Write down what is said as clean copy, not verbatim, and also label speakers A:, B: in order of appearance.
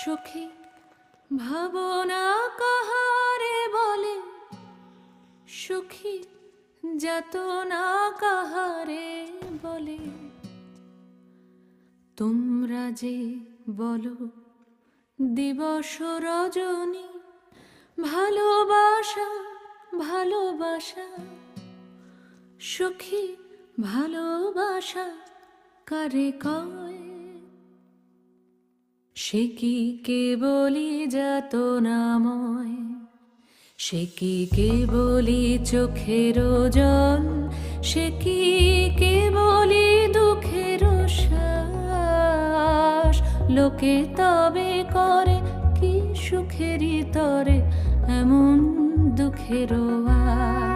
A: সখী ভাবনা কাহারে বলে, সখী যাতনা কাহারে বলে। তোমরা যে বলো দিবস রজনী, ভালোবাসা ভালোবাসা, সখী ভালোবাসা কারে কয়? সে কি কেবলি যাতনাময়, সে কি কেবলি চোখের জল, সে কি কেবলি দুঃখের শ্বাস। লোকে তবে করে কি সুখেরই তরে এমন দুঃখের আশ।